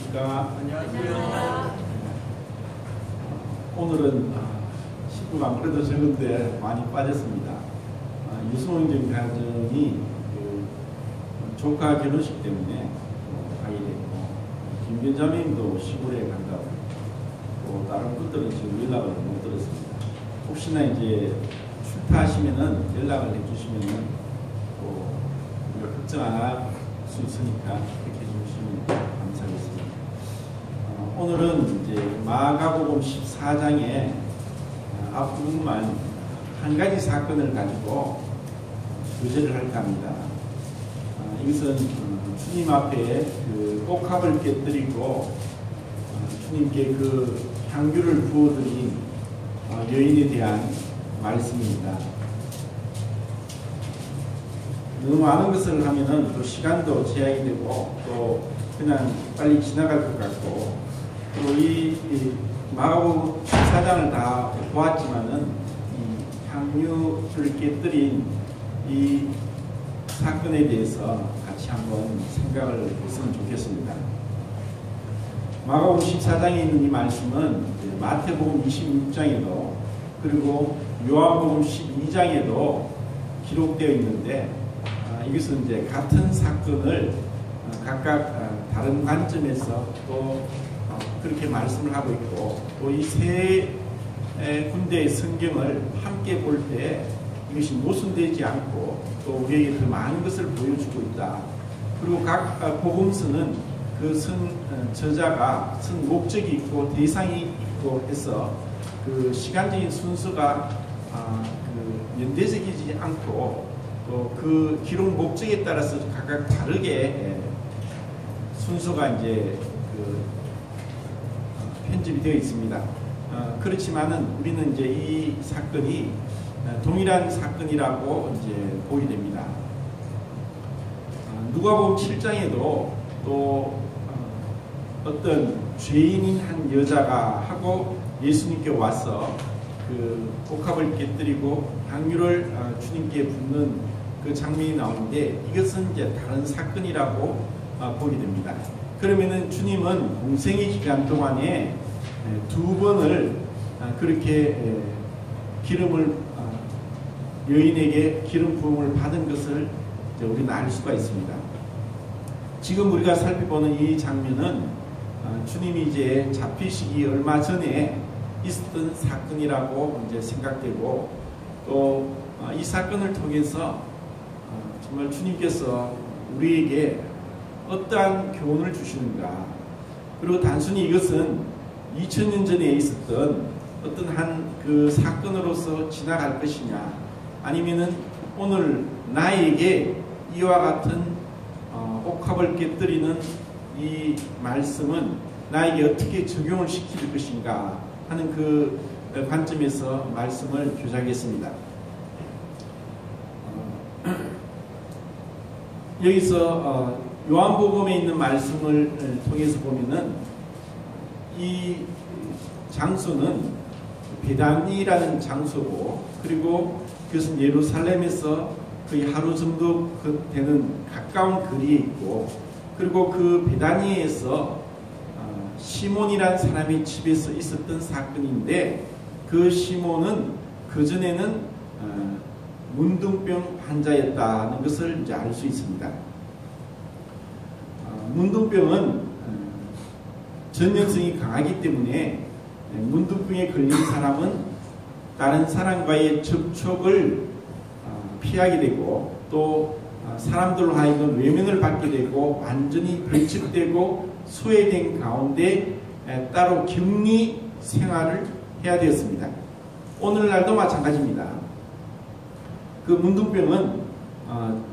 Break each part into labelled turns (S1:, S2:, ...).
S1: 안녕하십니까.
S2: 안녕하세요.
S1: 오늘은 식구가 아무래도 적은데 많이 빠졌습니다. 유승원적 가정이 조카 결혼식 때문에 가게 됐고, 김변자님도 시골에 간다고, 또 다른 분들은 지금 연락을 못 드렸습니다. 혹시나 이제 출타하시면은 연락을 해주시면은 또 우리가 걱정 안 할 수 있으니까 그렇게 해주시면 감사하겠습니다. 오늘은 이제 마가복음 14장의 앞부분만 한 가지 사건을 가지고 교제를 할까 합니다. 이것은 주님 앞에 그 옥합을 깨뜨리고 주님께 그 향유를 부어드린 여인에 대한 말씀입니다. 너무 많은 것을 하면은 또 시간도 제약이 되고 또 그냥 빨리 지나갈 것 같고, 또 이 마가복음 14장을 다 보았지만은 이 향유를 깨뜨린 이 사건에 대해서 같이 한번 생각을 했으면 좋겠습니다. 마가복음 14장에 있는 이 말씀은 마태복음 26장에도 그리고 요한복음 12장에도 기록되어 있는데, 이것은 이제 같은 사건을 각각 다른 관점에서 또 그렇게 말씀을 하고 있고, 또 이 세 군데의 성경을 함께 볼 때 이것이 모순되지 않고 또 우리에게 더 많은 것을 보여주고 있다. 그리고 각 복음서는 그 저자가 쓴 목적이 있고 대상이 있고 해서 그 시간적인 순서가 연대적이지 않고 또 그 기록 목적에 따라서 각각 다르게 순서가 이제 편집이 되어 있습니다. 그렇지만은 우리는 이제 이 사건이 동일한 사건이라고 이제 보게 됩니다. 누가복음 7장에도 또 어떤 죄인인 한 여자가 하고 예수님께 와서 그 옥합을 깨뜨리고 향유를 주님께 붓는 그 장면이 나오는데, 이것은 이제 다른 사건이라고 보게 됩니다. 그러면은 주님은 공생의 기간 동안에 두 번을 그렇게 기름을 여인에게 기름 부음을 받은 것을 우리는 알 수가 있습니다. 지금 우리가 살펴보는 이 장면은 주님이 이제 잡히시기 얼마 전에 있었던 사건이라고 이제 생각되고, 또 이 사건을 통해서 정말 주님께서 우리에게 어떠한 교훈을 주시는가, 그리고 단순히 이것은 2000년 전에 있었던 어떤 한 그 사건으로서 지나갈 것이냐, 아니면은 오늘 나에게 이와 같은 옥합을 깨뜨리는 이 말씀은 나에게 어떻게 적용을 시킬 것인가 하는 그 관점에서 말씀을 교작했습니다. 여기서 요한복음에 있는 말씀을 통해서 보면은 이 장소는 베다니라는 장소고, 그리고 그것은 예루살렘에서 거의 하루 정도 되는 가까운 거리에 있고, 그리고 그 베다니에서 시몬이라는 사람의 집에서 있었던 사건인데, 그 시몬은 그전에는 문둥병 환자였다는 것을 이제 알 수 있습니다. 문둥병은 전염성이 강하기 때문에 문둥병에 걸린 사람은 다른 사람과의 접촉을 피하게 되고, 또 사람들로 하여금 외면을 받게 되고 완전히 배척되고 소외된 가운데 따로 격리 생활을 해야 되었습니다. 오늘날도 마찬가지입니다. 그 문둥병은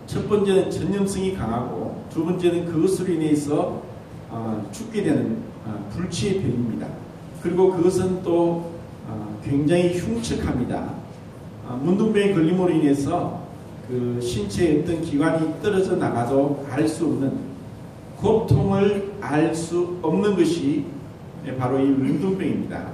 S1: 첫 번째는 전염성이 강하고, 두 번째는 그것으로 인해서 죽게 되는 불치의 병입니다. 그리고 그것은 또 굉장히 흉측합니다. 문둥병에 걸림으로 인해서 그 신체의 어떤 기관이 떨어져 나가도 알 수 없는 고통을 알 수 없는 것이 바로 이 문둥병입니다.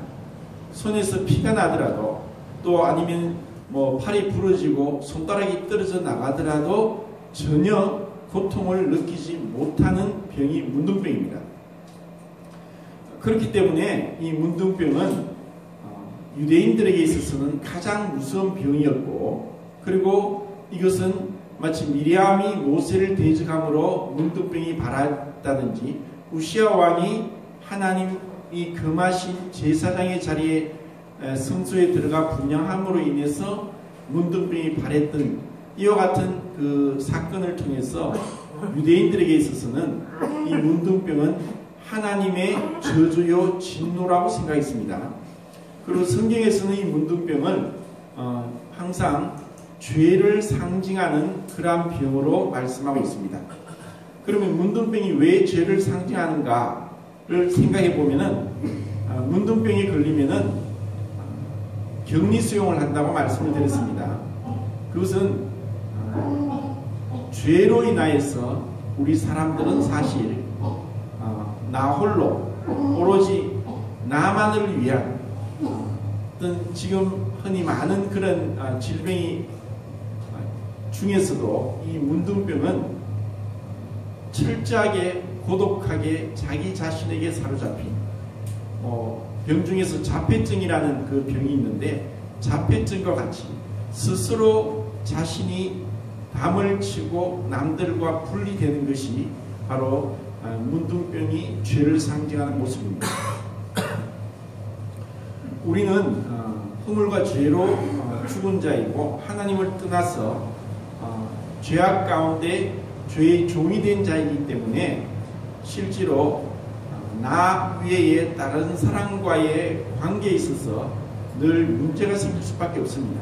S1: 손에서 피가 나더라도, 또 아니면 뭐 팔이 부러지고 손가락이 떨어져 나가더라도 전혀 고통을 느끼지 못하는 병이 문둥병입니다. 그렇기 때문에 이 문둥병은 유대인들에게 있어서는 가장 무서운 병이었고, 그리고 이것은 마치 미리암이 모세를 대적함으로 문둥병이 발았다든지, 우시야 왕이 하나님이 금하신 제사장의 자리에 성소에 들어가 분향함으로 인해서 문둥병이 발했던 이와 같은 그 사건을 통해서 유대인들에게 있어서는 이 문둥병은 하나님의 저주요 진노라고 생각했습니다. 그리고 성경에서는 이 문둥병을 항상 죄를 상징하는 그러한 병으로 말씀하고 있습니다. 그러면 문둥병이 왜 죄를 상징하는가를 생각해 보면은 문둥병이 걸리면은 격리 수용을 한다고 말씀을 드렸습니다. 그것은 죄로 인하여서 우리 사람들은 사실 나 홀로 오로지 나만을 위한 어떤 지금 흔히 많은 그런 질병이 중에서도 이 문둥병은 철저하게 고독하게 자기 자신에게 사로잡힌 병 중에서 자폐증이라는 그 병이 있는데, 자폐증과 같이 스스로 자신이 담을 치고 남들과 분리되는 것이 바로 문둥병이 죄를 상징하는 모습입니다. 우리는 허물과 죄로 죽은 자이고 하나님을 떠나서 죄악 가운데 죄의 종이 된 자이기 때문에 실제로 나 외에 다른 사람과의 관계에 있어서 늘 문제가 생길 수밖에 없습니다.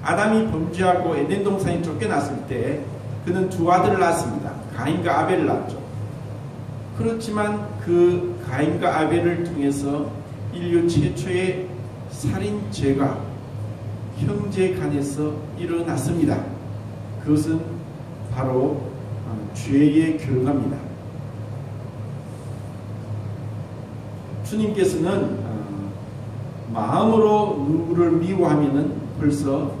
S1: 아담이 범죄하고 에덴 동산에 쫓겨났을 때 그는 두 아들을 낳았습니다. 가인과 아벨을 낳았죠. 그렇지만 그 가인과 아벨을 통해서 인류 최초의 살인죄가 형제 간에서 일어났습니다. 그것은 바로 죄의 결과입니다. 주님께서는 마음으로 누구를 미워하면은 벌써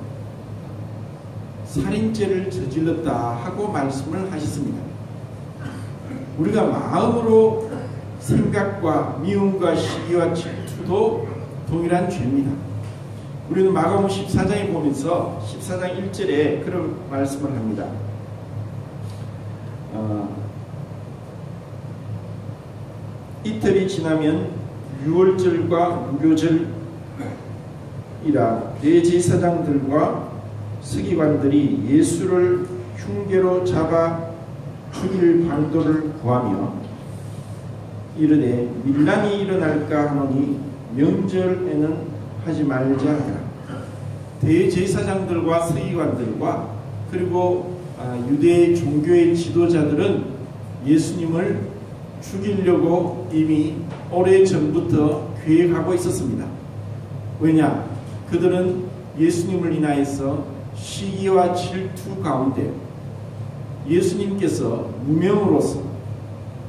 S1: 살인죄를 저질렀다 하고 말씀을 하셨습니다. 우리가 마음으로 생각과 미움과 시기와 질투도 동일한 죄입니다. 우리는 마가복음 14장에 보면서 14장 1절에 그런 말씀을 합니다. 이틀이 지나면 유월절과 무교절이라 대제사장들과 서기관들이 예수를 흉계로 잡아 죽일 방도를 구하며 이르되 밀란이 일어날까 하노니 명절에는 하지 말자 하라. 대제사장들과 서기관들과 그리고 유대 종교의 지도자들은 예수님을 죽이려고 이미 오래전부터 계획하고 있었습니다. 왜냐? 그들은 예수님을 인하여서 시기와 질투 가운데 예수님께서 무명으로서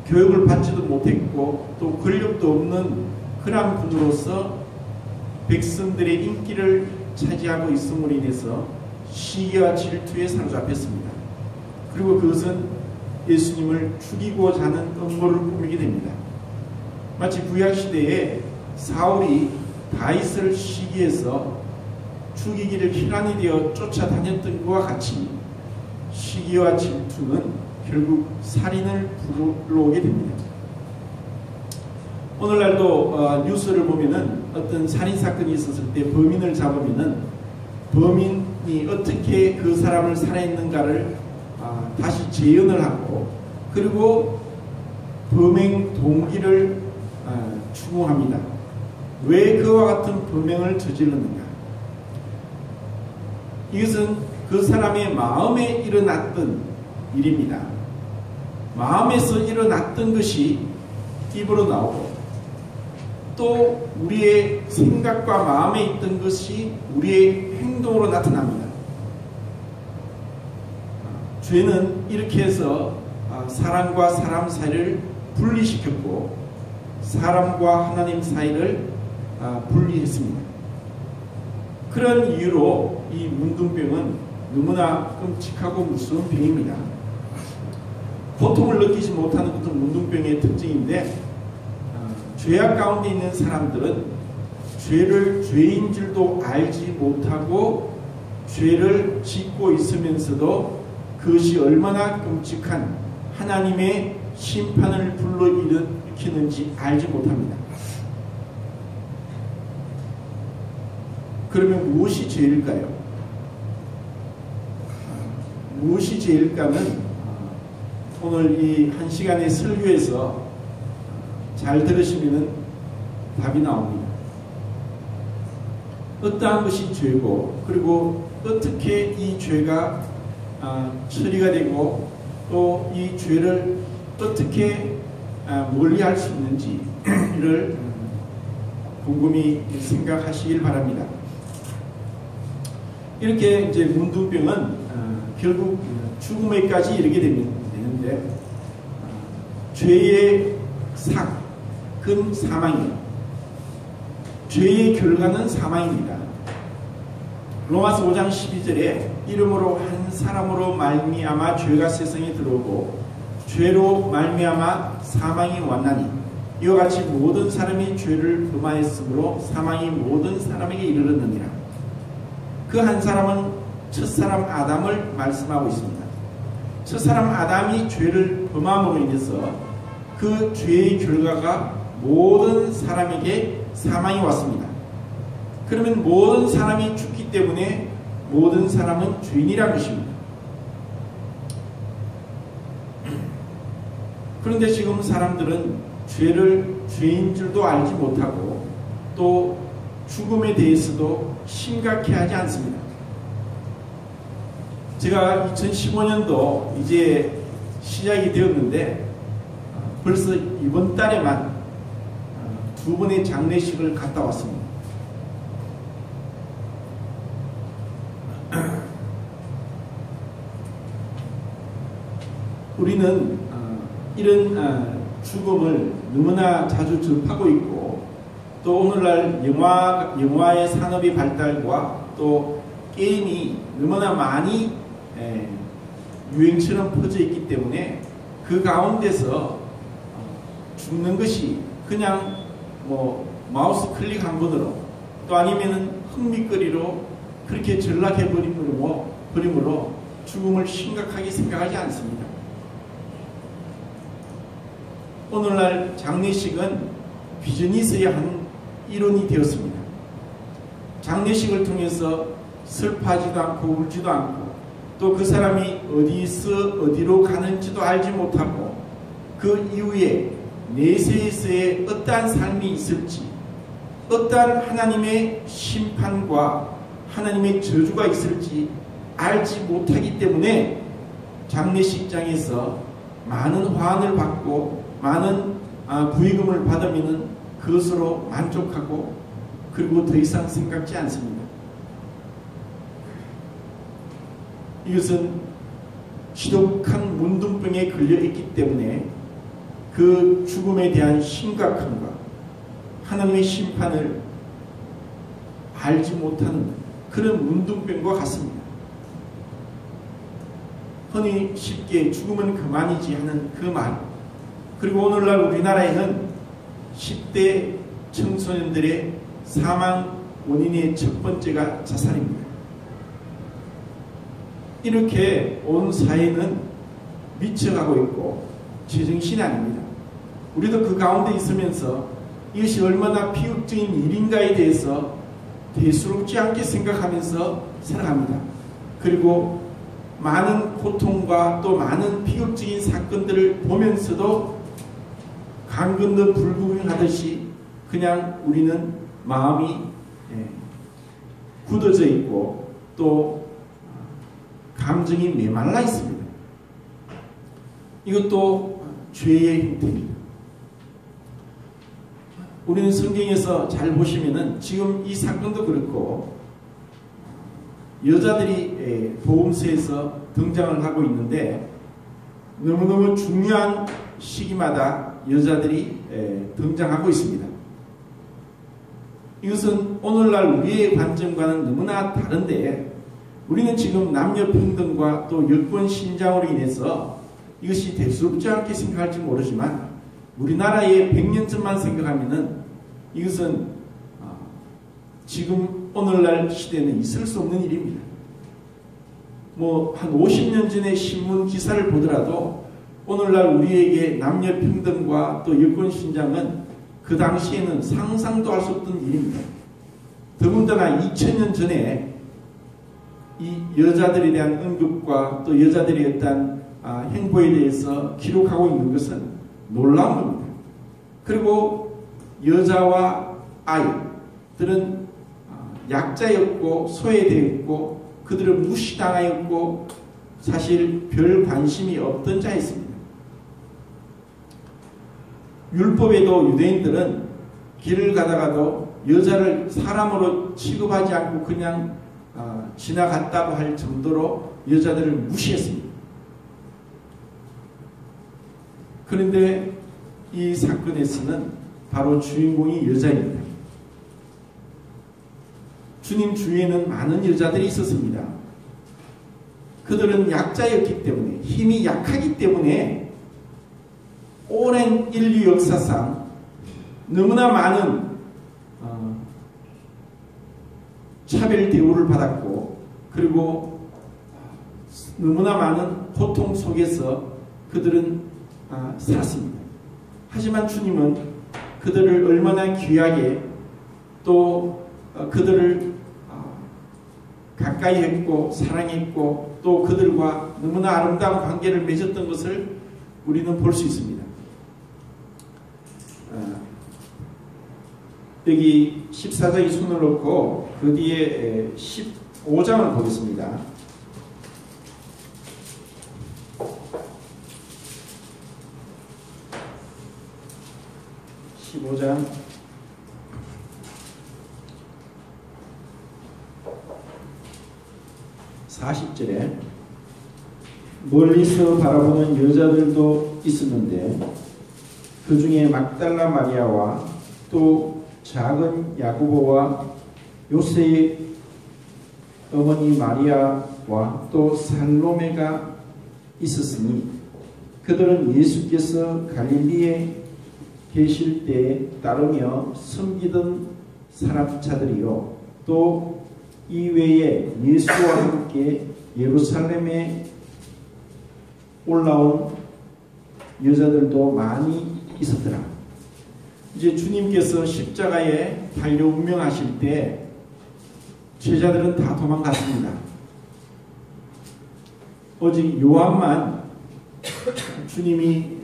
S1: 교육을 받지도 못했고 또 권력도 없는 그런 분으로서 백성들의 인기를 차지하고 있음으로 인해서 시기와 질투에 사로잡혔습니다. 그리고 그것은 예수님을 죽이고자 하는 음모를 꾸미게 됩니다. 마치 구약시대에 사울이 다윗을 시기해서 죽이기를 혈안이 되어 쫓아다녔던 것과 같이 시기와 질투는 결국 살인을 불러오게 됩니다. 오늘날도 뉴스를 보면은 어떤 살인사건이 있었을 때 범인을 잡으면은 범인이 어떻게 그 사람을 살해했는가를 다시 재연을 하고 그리고 범행 동기를 추궁합니다. 왜 그와 같은 범행을 저질렀는가? 이것은 그 사람의 마음에 일어났던 일입니다. 마음에서 일어났던 것이 입으로 나오고 또 우리의 생각과 마음에 있던 것이 우리의 행동으로 나타납니다. 죄는 이렇게 해서 사람과 사람 사이를 분리시켰고 사람과 하나님 사이를 분리했습니다. 그런 이유로 이 문둥병은 너무나 끔찍하고 무서운 병입니다. 고통을 느끼지 못하는 것도 문둥병의 특징인데 죄악 가운데 있는 사람들은 죄를 죄인 줄도 알지 못하고 죄를 짓고 있으면서도 그것이 얼마나 끔찍한 하나님의 심판을 불러일으키는지 알지 못합니다. 그러면 무엇이 죄일까요? 무엇이 죄일까는 오늘 이 한 시간의 설교에서 잘 들으시면 답이 나옵니다. 어떠한 것이 죄고, 그리고 어떻게 이 죄가 처리가 되고, 또 이 죄를 어떻게 멀리할 수 있는지를 곰곰이 생각하시길 바랍니다. 이렇게 이제 문둥병은 결국 죽음에까지 이르게 되는데, 죄의 삭은 사망이에요. 죄의 결과는 사망입니다. 로마서 5장 12절에 이름으로 한 사람으로 말미암아 죄가 세상에 들어오고 죄로 말미암아 사망이 왔나니 이와 같이 모든 사람이 죄를 범하였으므로 사망이 모든 사람에게 이르렀느니라. 그 한 사람은 첫사람 아담을 말씀하고 있습니다. 첫사람 아담이 죄를 범함으로 인해서 그 죄의 결과가 모든 사람에게 사망이 왔습니다. 그러면 모든 사람이 죽기 때문에 모든 사람은 죄인이라는 것입니다. 그런데 지금 사람들은 죄를 죄인 줄도 알지 못하고 또 죽음에 대해서도 심각해 하지 않습니다. 제가 2015년도 이제 시작이 되었는데 벌써 이번 달에만 2번의 장례식을 갔다 왔습니다. 우리는 이런 죽음을 너무나 자주 접하고 있고, 또 오늘날 영화의 산업의 발달과 또 게임이 너무나 많이 유행처럼 퍼져 있기 때문에 그 가운데서 죽는 것이 그냥 마우스 클릭 한 번으로, 또 아니면은 흥미거리로 그렇게 전락해 버림으로 죽음을 심각하게 생각하지 않습니다. 오늘날 장례식은 비전이 있어야 한 일원이 되었습니다. 장례식을 통해서 슬퍼하지도 않고 울지도 않고, 또 그 사람이 어디서 어디로 가는지도 알지 못하고, 그 이후에 내세에서의 어떠한 삶이 있을지, 어떠한 하나님의 심판과 하나님의 저주가 있을지 알지 못하기 때문에 장례식장에서 많은 화환을 받고 많은 부의금을 받으면 그것으로 만족하고, 그리고 더 이상 생각지 않습니다. 이것은 지독한 문둥병에 걸려있기 때문에 그 죽음에 대한 심각함과 하나님의 심판을 알지 못하는 그런 문둥병과 같습니다. 흔히 쉽게 죽으면 그만이지 하는 그 말, 그리고 오늘날 우리나라에는 10대 청소년들의 사망 원인의 첫 번째가 자살입니다. 이렇게 온 사회는 미쳐가고 있고 제정신이 아닙니다. 우리도 그 가운데 있으면서 이것이 얼마나 비극적인 일인가에 대해서 대수롭지 않게 생각하면서 살아갑니다. 그리고 많은 고통과 또 많은 비극적인 사건들을 보면서도 강 건너 불구경하듯이 그냥 우리는 마음이 굳어져 있고 또 감정이 메말라 있습니다. 이것도 죄의 형태입니다. 우리는 성경에서 잘 보시면은 지금 이 사건도 그렇고 여자들이 보험서에서 등장을 하고 있는데 너무너무 중요한 시기마다 여자들이 등장하고 있습니다. 이것은 오늘날 우리의 관점과는 너무나 다른데, 우리는 지금 남녀평등과 또 여권 신장으로 인해서 이것이 대수롭지 않게 생각할지 모르지만 우리나라의 100년 전만 생각하면은 이것은 지금 오늘날 시대에는 있을 수 없는 일입니다. 뭐 한 50년 전의 신문 기사를 보더라도 오늘날 우리에게 남녀 평등과 또 여권 신장은 그 당시에는 상상도 할 수 없던 일입니다. 더군다나 2000년 전에 이 여자들에 대한 언급과 또 여자들의 어떤 행보에 대해서 기록하고 있는 것은 놀라운 겁니다. 그리고 여자와 아이들은 약자였고 소외되었고 그들은 무시당하였고 사실 별 관심이 없던 자였습니다. 율법에도 유대인들은 길을 가다가도 여자를 사람으로 취급하지 않고 그냥 지나갔다고 할 정도로 여자들을 무시했습니다. 그런데 이 사건에서는 바로 주인공이 여자입니다. 주님 주위에는 많은 여자들이 있었습니다. 그들은 약자였기 때문에, 힘이 약하기 때문에 오랜 인류 역사상 너무나 많은 차별 대우를 받았고, 그리고 너무나 많은 고통 속에서 그들은 살았습니다. 하지만 주님은 그들을 얼마나 귀하게 또 그들을 가까이 했고 사랑했고 또 그들과 너무나 아름다운 관계를 맺었던 것을 우리는 볼 수 있습니다. 여기 14장에 손을 놓고 그 뒤에 15장을 보겠습니다. 15장 40절에 멀리서 바라보는 여자들도 있었는데 그 중에 막달라 마리아와 또 작은 야고보와 요새의 어머니 마리아와 또 살로메가 있었으니 그들은 예수께서 갈릴리에 계실 때에 따르며 섬기던 사람차들이요 또 이외에 예수와 함께 예루살렘에 올라온 여자들도 많이 있었더라. 이제 주님께서 십자가에 달려 운명하실 때 제자들은 다 도망갔습니다. 오직 요한만 주님이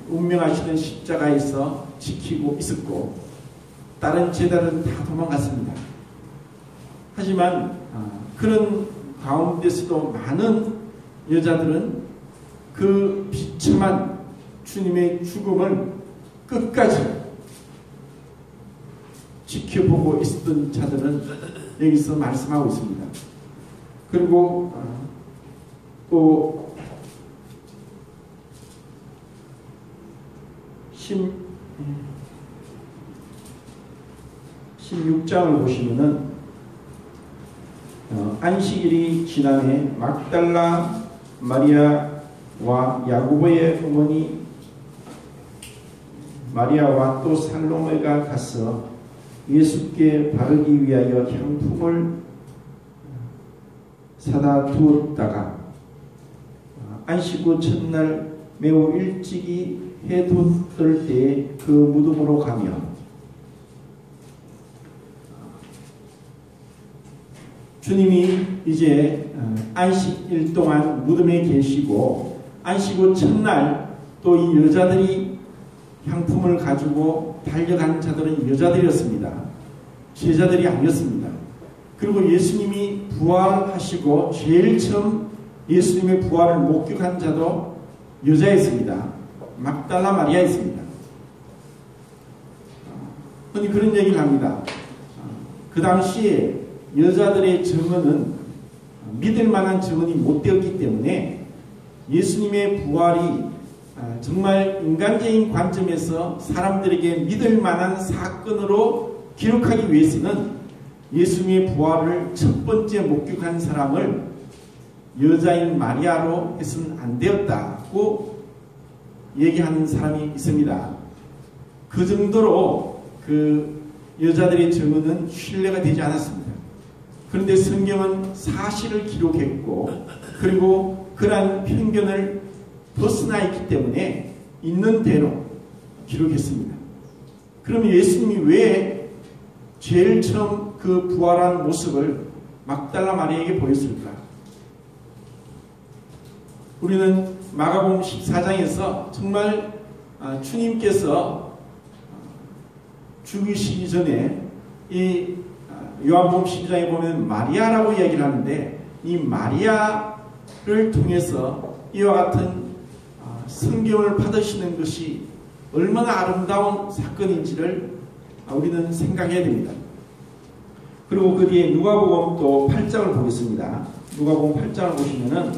S1: 운명하시는 십자가에서 지키고 있었고 다른 제자들은 다 도망갔습니다. 하지만 그런 가운데서도 많은 여자들은 그 비참한 주님의 죽음을 끝까지 지켜보고 있었던 자들은 여기서 말씀하고 있습니다. 그리고 또 16장을 보시면은 안식일이 지남에 막달라 마리아와 야고보의 어머니 마리아와 또 살로메가 가서 예수께 바르기 위하여 향품을 사다 두었다가 안식 후 첫날 매우 일찍이 해돋을 때에 그 무덤으로 가며 주님이 이제 안식일 동안 무덤에 계시고 안식 후 첫날 또 이 여자들이 향품을 가지고 달려간 자들은 여자들이었습니다. 제자들이 아니었습니다. 그리고 예수님이 부활하시고 제일 처음 예수님의 부활을 목격한 자도 여자였습니다. 막달라 마리아였습니다. 흔히 그런 얘기를 합니다. 그 당시에 여자들의 증언은 믿을 만한 증언이 못 되었기 때문에 예수님의 부활이 정말 인간적인 관점에서 사람들에게 믿을 만한 사건으로 기록하기 위해서는 예수님의 부활을 첫 번째 목격한 사람을 여자인 마리아로 해서는 안 되었다고 얘기하는 사람이 있습니다. 그 정도로 그 여자들의 증언은 신뢰가 되지 않았습니다. 그런데 성경은 사실을 기록했고 그리고 그러한 편견을 벗어나 있기 때문에 있는 대로 기록했습니다. 그러면 예수님이 왜 제일 처음 그 부활한 모습을 막달라 마리아에게 보였을까? 우리는 마가복음 14장에서 정말 주님께서 죽으시기 전에 이 요한복음 12장에 보면 마리아라고 이야기를 하는데 이 마리아를 통해서 이와 같은 성경을 받으시는 것이 얼마나 아름다운 사건인지를 우리는 생각해야 됩니다. 그리고 그 뒤에 누가복음 또 8장을 보겠습니다. 누가복음 8장을 보시면은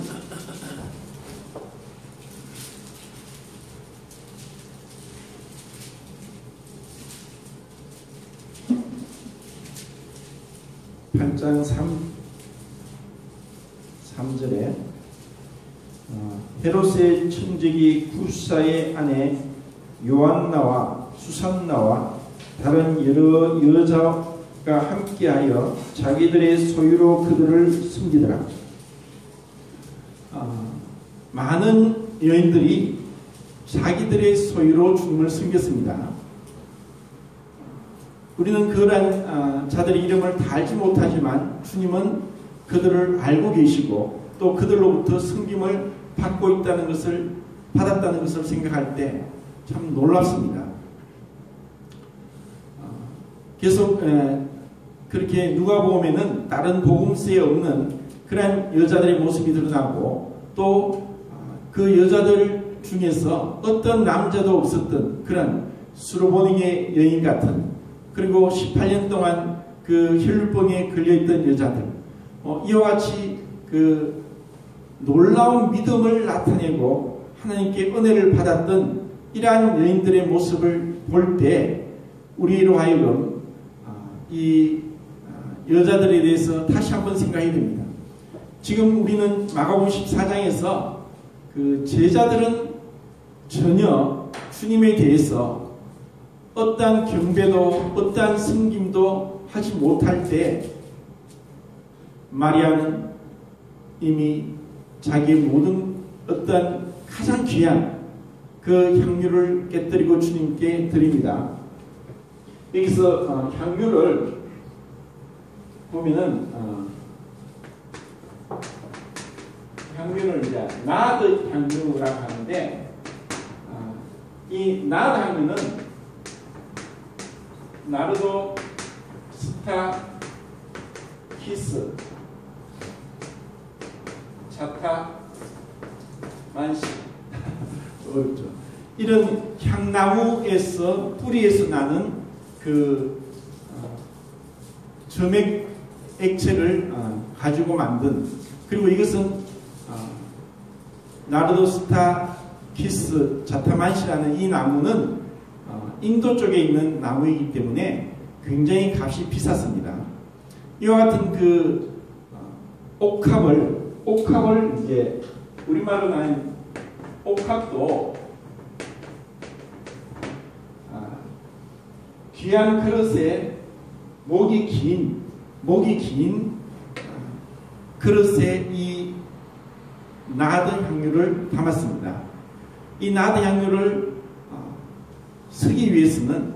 S1: (8장 3절에) 헤롯의 청지기 구사의 아내 요한나와 수산나와 다른 여러 여자가 함께하여 자기들의 소유로 그들을 숨기더라. 많은 여인들이 자기들의 소유로 주님을 숨겼습니다. 우리는 그러한 자들의 이름을 다 알지 못하지만 주님은 그들을 알고 계시고 또 그들로부터 섬김을 받았다는 것을 생각할 때 참 놀랍습니다. 계속 그렇게 누가복음에는 다른 복음서에 없는 그러한 여자들의 모습이 드러나고 또 그 여자들 중에서 어떤 남자도 없었던 그런 수로보닝의 여인 같은 그리고 18년 동안 그 혈루병에 걸려있던 여자들 이와 같이 그 놀라운 믿음을 나타내고 하나님께 은혜를 받았던 이러한 여인들의 모습을 볼 때 우리로 하여금 이 여자들에 대해서 다시 한번 생각해야 됩니다. 지금 우리는 마가복음 14장에서 그 제자들은 전혀 주님에 대해서 어떠한 경배도 어떠한 섬김도 하지 못할 때 마리아는 이미 자기의 모든 어떠한 가장 귀한 그 향유를 깨뜨리고 주님께 드립니다. 여기서 향유를 보면은 향유를 이제 나드 향유라고 하는데 이 나드 향유는 나르도 스타 키스 차타 만시 어렵죠. 이런 향나무에서 뿌리에서 나는 그 점액 액체를 가지고 만든 그리고 이것은 나르도스타 키스 자타만시라는 이 나무는 인도 쪽에 있는 나무이기 때문에 굉장히 값이 비쌌습니다. 이와 같은 그 옥합을 이제 우리말로 하는 옥합도 귀한 그릇에 목이 긴 그릇에 이 나드 향유를 담았습니다. 이 나드 향유를 쓰기 위해서는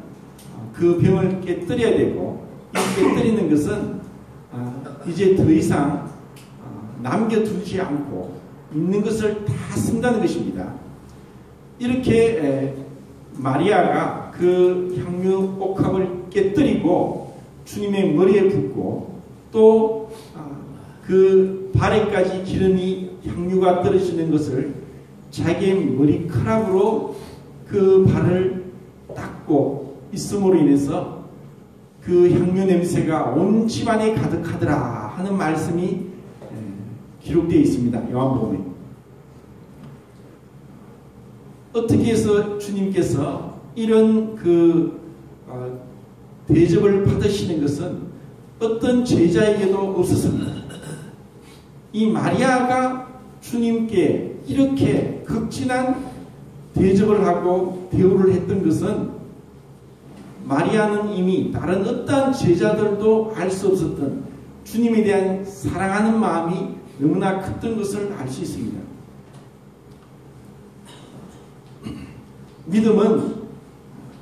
S1: 그 병을 깨뜨려야 되고 이 깨뜨리는 것은 이제 더 이상 남겨두지 않고 있는 것을 다 쓴다는 것입니다. 이렇게 마리아가 그 향유 옥합을 깨뜨리고 주님의 머리에 붓고 또 그 발에까지 기름이 향유가 떨어지는 것을 자기의 머리카락으로 그 발을 닦고 있음으로 인해서 그 향유 냄새가 온 집안에 가득하더라 하는 말씀이 기록되어 있습니다. 요한복음에. 어떻게 해서 주님께서 이런 그 대접을 받으시는 것은 어떤 제자에게도 없었습니다. 이 마리아가 주님께 이렇게 극진한 대접을 하고 대우를 했던 것은 마리아는 이미 다른 어떠한 제자들도 알 수 없었던 주님에 대한 사랑하는 마음이 너무나 컸던 것을 알 수 있습니다. 믿음은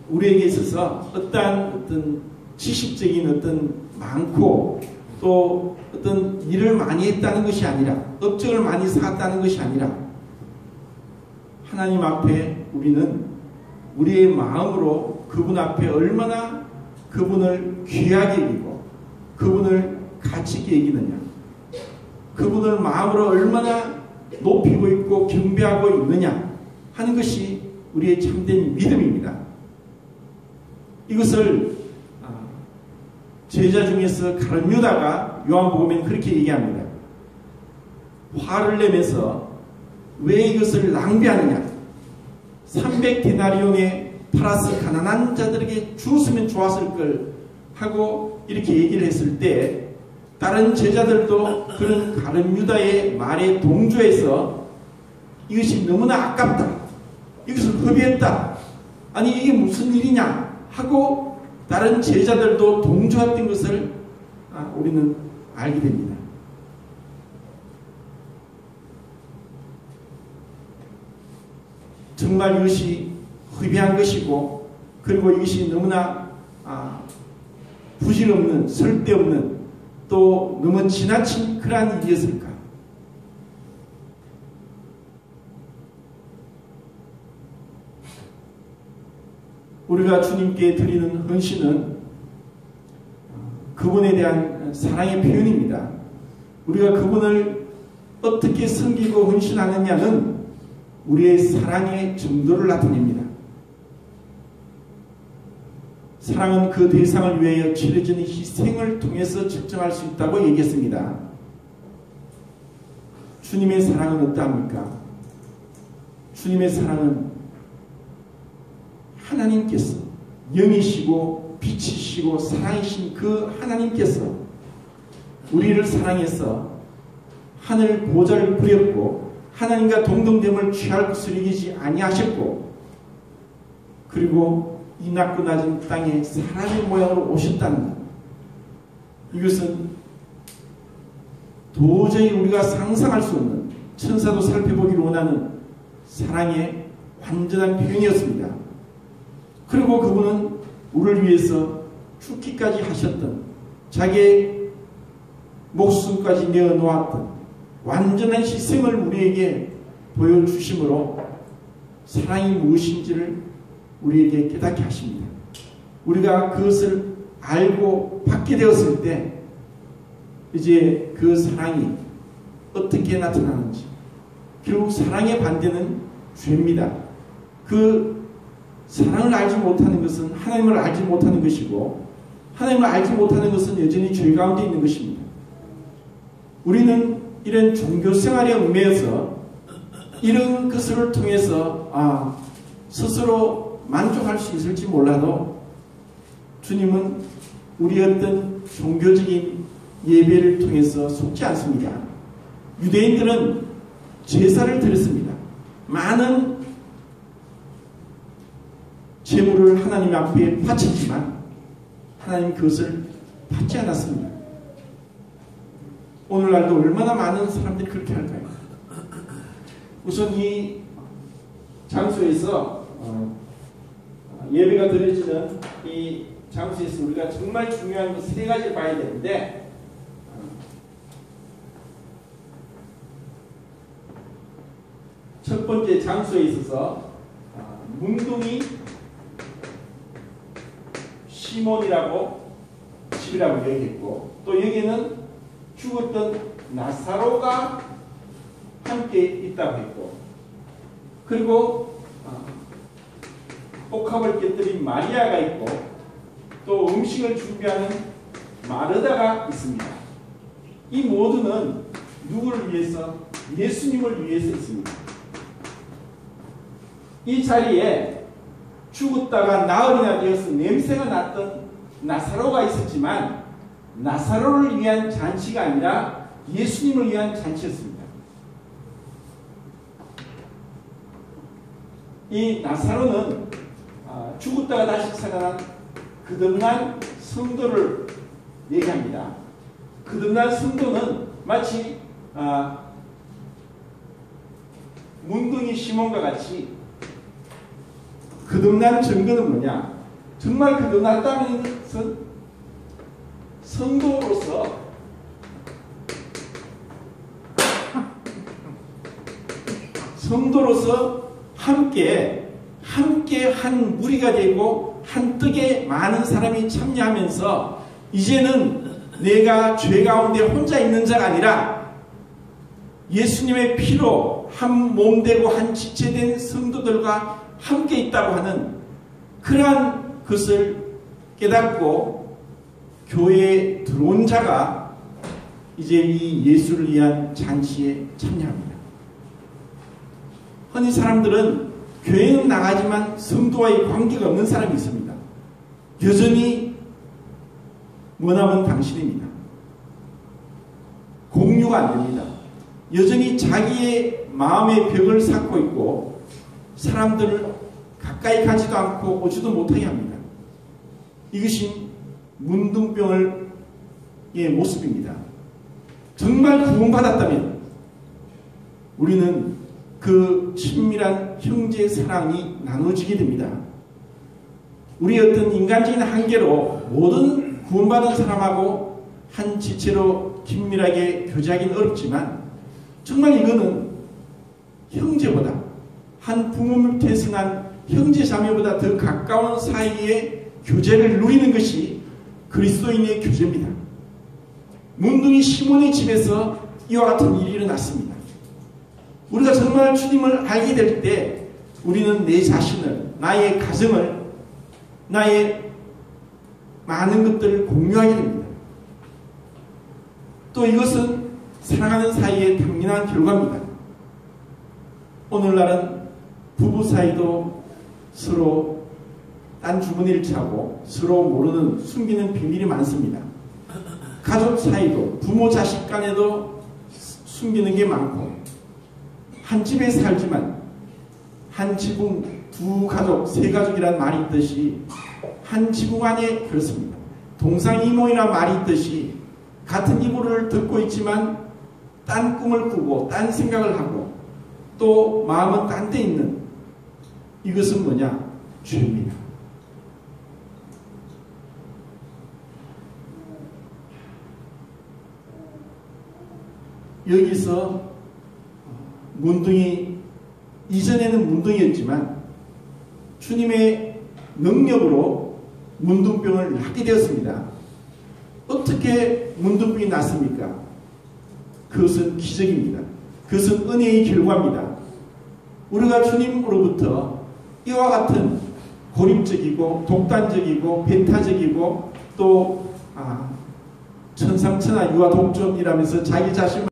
S1: 우리에게 있어서 어떤 지식적인 어떤 많고 또 어떤 일을 많이 했다는 것이 아니라 업적을 많이 쌓았다는 것이 아니라 하나님 앞에 우리는 우리의 마음으로 그분 앞에 얼마나 그분을 귀하게 여기고 그분을 가치 있게 여기느냐, 그분을 마음으로 얼마나 높이고 있고 경배하고 있느냐 하는 것이 우리의 참된 믿음입니다. 이것을 제자 중에서 가룟 유다가 요한복음에는 그렇게 얘기합니다. 화를 내면서 왜 이것을 낭비하느냐, 300데나리온에 팔아서 가난한 자들에게 주었으면 좋았을 걸 하고 이렇게 얘기를 했을 때 다른 제자들도 그런 가룟 유다의 말에 동조해서 이것이 너무나 아깝다, 이것을 허비했다, 아니 이게 무슨 일이냐 하고 다른 제자들도 동조했던 것을 우리는 알게 됩니다. 정말 이것이 허비한 것이고 그리고 이것이 너무나 부질없는, 쓸데없는 또 너무 지나친 그러한 일이었을까? 우리가 주님께 드리는 헌신은 그분에 대한 사랑의 표현입니다. 우리가 그분을 어떻게 섬기고 헌신하느냐는 우리의 사랑의 정도를 나타냅니다. 사랑은 그 대상을 위하여 치러지는 희생을 통해서 측정할 수 있다고 얘기했습니다. 주님의 사랑은 어떠합니까? 주님의 사랑은 하나님께서 영이시고 빛이시고 사랑이신 그 하나님께서 우리를 사랑해서 하늘 보좌를 부렸고 하나님과 동등됨을 취할 것을 이기지 아니하셨고 그리고 이 낮고 낮은 땅에 사람의 모양으로 오셨다는 것, 이것은 도저히 우리가 상상할 수 없는, 천사도 살펴보기를 원하는 사랑의 완전한 표현이었습니다. 그리고 그분은 우리를 위해서 죽기까지 하셨던, 자기의 목숨까지 내어놓았던 완전한 희생을 우리에게 보여주심으로 사랑이 무엇인지를 우리에게 깨닫게 하십니다. 우리가 그것을 알고 받게 되었을 때 이제 그 사랑이 어떻게 나타나는지, 결국 사랑의 반대는 죄입니다. 그 사랑을 알지 못하는 것은 하나님을 알지 못하는 것이고 하나님을 알지 못하는 것은 여전히 죄 가운데 있는 것입니다. 우리는 이런 종교생활에 얽매여서 이런 것을 통해서 스스로 만족할 수 있을지 몰라도 주님은 우리의 어떤 종교적인 예배를 통해서 속지 않습니다. 유대인들은 제사를 드렸습니다. 많은 제물을 하나님 앞에 바쳤지만 하나님 그것을 받지 않았습니다. 오늘날도 얼마나 많은 사람들이 그렇게 할까요? 우선 이 장소에서 예배가 드려지는 이 장소에서 우리가 정말 중요한 세 가지를 봐야 되는데, 첫 번째 장소에 있어서 문둥이 시몬이라고 집이라고 얘기했고, 또 여기는 죽었던 나사로가 함께 있다고 했고, 그리고 복합을 곁들인 마리아가 있고, 또 음식을 준비하는 마르다가 있습니다. 이 모두는 누구를 위해서? 예수님을 위해서 있습니다. 이 자리에 죽었다가 나흘이나 되어서 냄새가 났던 나사로가 있었지만 나사로를 위한 잔치가 아니라 예수님을 위한 잔치였습니다. 이 나사로는 죽었다가 다시 살아난 거듭난 성도를 얘기합니다. 거듭난 성도는 마치 문둥이 시몬과 같이 거듭난 증거는 뭐냐? 정말 거듭났다는 것은 성도로서 함께 한 무리가 되고 한 떡에 많은 사람이 참여하면서 이제는 내가 죄 가운데 혼자 있는 자가 아니라 예수님의 피로 한 몸 되고 한 지체 된 성도들과 함께 있다고 하는 그러한 것을 깨닫고 교회에 들어온 자가 이제 이 예수를 위한 잔치에 참여합니다. 흔히 사람들은 교회는 나가지만 성도와의 관계가 없는 사람이 있습니다. 여전히 원함은 당신입니다. 공유가 안 됩니다. 여전히 자기의 마음의 벽을 쌓고 있고 사람들을 가까이 가지도 않고 오지도 못하게 합니다. 이것이 문둥병의 모습입니다. 정말 구원받았다면 우리는 그 친밀한 형제 사랑이 나눠지게 됩니다. 우리 어떤 인간적인 한계로 모든 구원받은 사람하고 한 지체로 긴밀하게 교제하기는 어렵지만 정말 이거는 형제보다 한 부모를 태생한 형제 자매보다 더 가까운 사이의 교제를 누리는 것이 그리스도인의 교제입니다. 문둥이 시몬의 집에서 이와 같은 일이 일어났습니다. 우리가 정말 주님을 알게 될 때 우리는 내 자신을, 나의 가정을, 나의 많은 것들을 공유하게 됩니다. 또 이것은 사랑하는 사이의 당연한 결과입니다. 오늘날은 부부 사이도 서로 딴 주머니를 차고 서로 모르는 숨기는 비밀이 많습니다. 가족 사이도 부모 자식 간에도 숨기는 게 많고 한 집에 살지만 한 지붕 두 가족 세 가족이란 말이 있듯이 한 지붕 안에 그렇습니다. 동상이모이란 말이 있듯이 같은 이불을 듣고 있지만 딴 꿈을 꾸고 딴 생각을 하고 또 마음은 딴 데 있는 이것은 뭐냐? 죄입니다. 여기서 문둥이 이전에는 문둥이였지만 주님의 능력으로 문둥병을 낫게 되었습니다. 어떻게 문둥병이 낫습니까? 그것은 기적입니다. 그것은 은혜의 결과입니다. 우리가 주님으로부터 이와 같은 고립적이고 독단적이고 배타적이고 또 천상천하 유아독존이라면서 자기 자신을